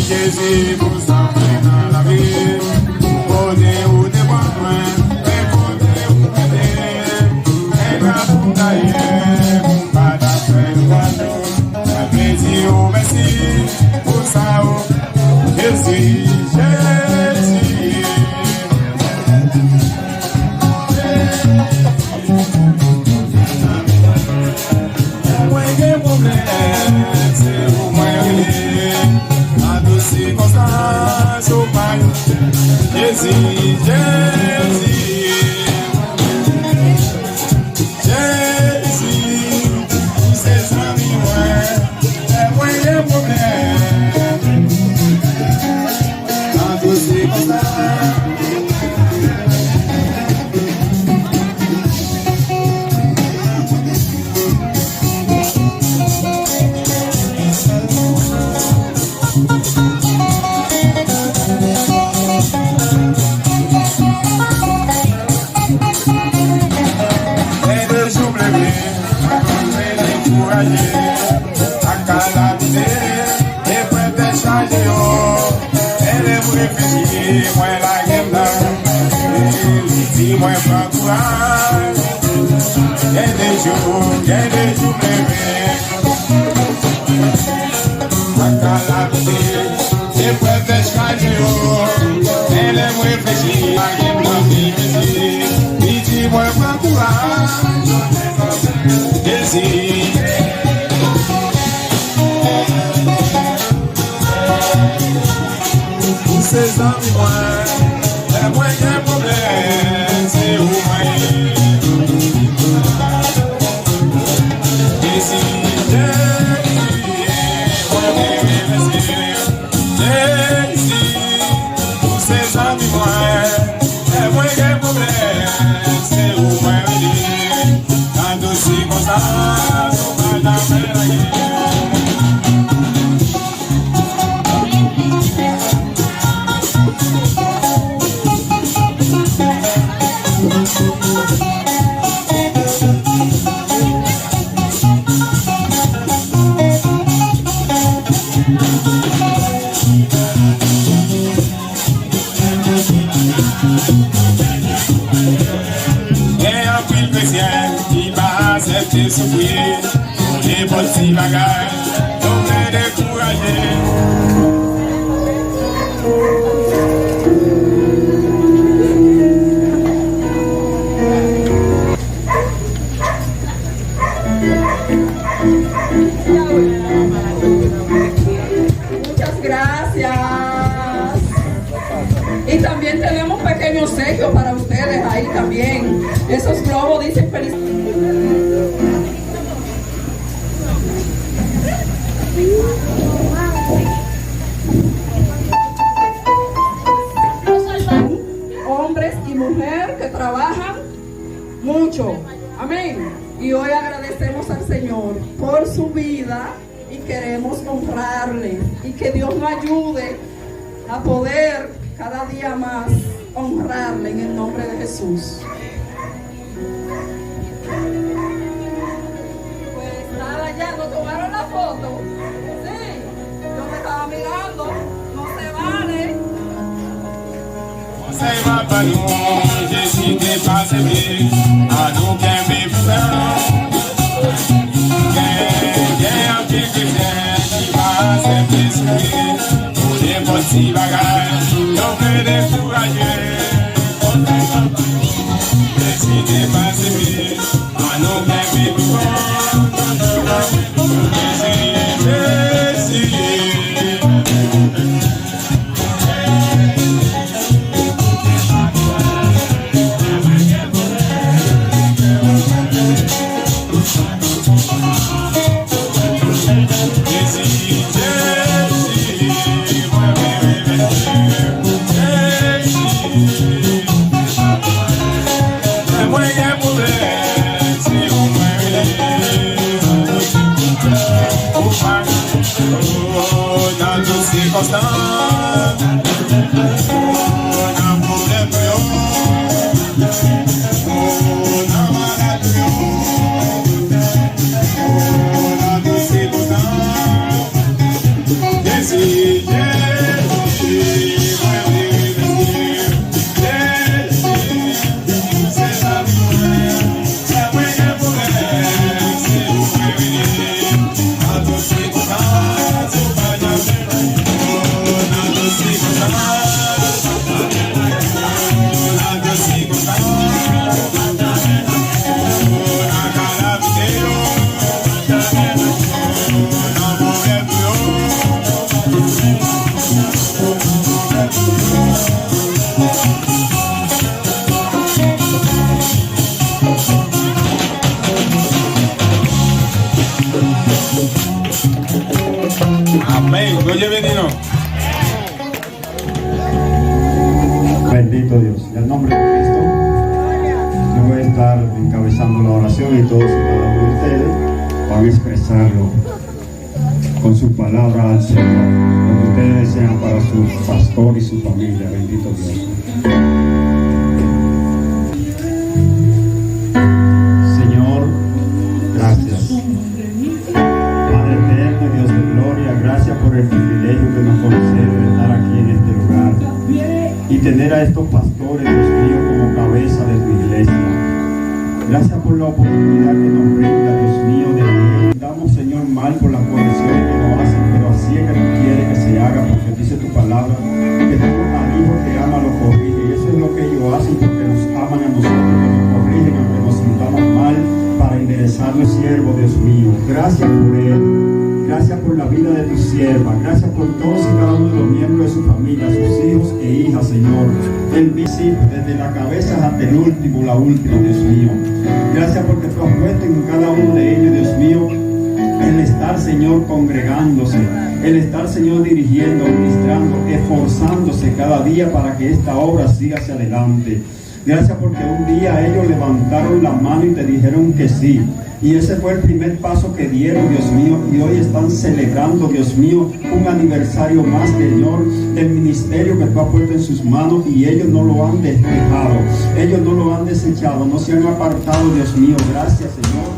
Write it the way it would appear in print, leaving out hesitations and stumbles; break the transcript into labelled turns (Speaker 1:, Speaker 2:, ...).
Speaker 1: Jésus vous emmène dans la vie. Côté où des besoins, et côté où des et quand vous d'ailleurs, vous pas d'affaires de voiture. Un plaisir au Messie, pour ça, Jésus, Jésus. Moi, j'ai un problème, c'est pour moi, circonstances au mal. Jésus, Jésus, Jésus, c'est amis, moi, les problèmes. Dans toutes circonstances. A calamité et peut changer. Elle est réfléchie, moi la gamme dis-moi pas courage. Il y a des jours bébés. A calamité et peut changer. Elle est réfléchie, la gamme dis-moi pas courage. Jésus. Ces amis, moi, les moyens problèmes, c'est où moi. Jésus, Jésus, tous ces amis, moi, les moyens problèmes, c'est où moi. Dans deux circonstances, on va jamais la guerre. Accepter souffrir pour les petits bagages, donc les décourager.
Speaker 2: Muchas gracias. Y también tenemos pequeños sellos para ustedes ahí también. Esos globos dicen feliz. Hombres y mujeres que trabajan mucho. Amén. Y hoy agradecemos al Señor por su vida y queremos honrarle. Y que Dios nos ayude a poder cada día más honrarle en el nombre de Jesús. Pues nada, ya nos tomaron la foto. Sí, yo me estaba mirando. No se vale.
Speaker 1: On se va pas nous, Jésus n'est pas aimé, à nous qu'un bébé. Un petit chrétien qui va accepter souffrir pour les petits bagages, donc les décourager. On se va pas nous, Jésus n'est pas aimé, à nous qu'un bébé. Jésus, Jésus. Jésus, Amén. Oye, vecino.
Speaker 3: Bendito Dios. En el nombre de Cristo, yo voy a estar encabezando la oración y todos y cada uno de ustedes van a expresarlo con su palabra al Señor, lo que ustedes desean para su pastor y su familia. Bendito Dios. Señor, gracias. Padre eterno, Dios de gloria, gracias por el privilegio que nos concede de estar aquí en este lugar y tener a estos pastores, Dios mío, como cabeza de tu iglesia. Gracias por la oportunidad que nos brinda, Dios mío, de que estamos, Señor, mal por las correcciones que nos hacen, pero así es que tú quieres que se haga, porque dice tu palabra que tú al hijo que ama lo corrige, y eso es lo que ellos hacen porque nos aman a nosotros, que nos corrigen aunque nos sintamos mal, para enderezarlo, siervo, Dios mío. Gracias por él. Gracias por la vida de tu sierva. Gracias por todos y cada uno de los miembros de su familia, sus hijos e hijas, Señor. Del principio, desde la cabeza hasta el último, la última, Dios mío. Gracias porque tú has puesto en cada uno de ellos, Dios mío, el estar, Señor, congregándose, el estar, Señor, dirigiendo, ministrando, esforzándose cada día para que esta obra siga hacia adelante. Gracias porque un día ellos levantaron la mano y te dijeron que sí. Y ese fue el primer paso que dieron, Dios mío, y hoy están celebrando, Dios mío, un aniversario más, Señor, del ministerio que tú has puesto en sus manos, y ellos no lo han despejado, ellos no lo han desechado, no se han apartado, Dios mío. Gracias, Señor,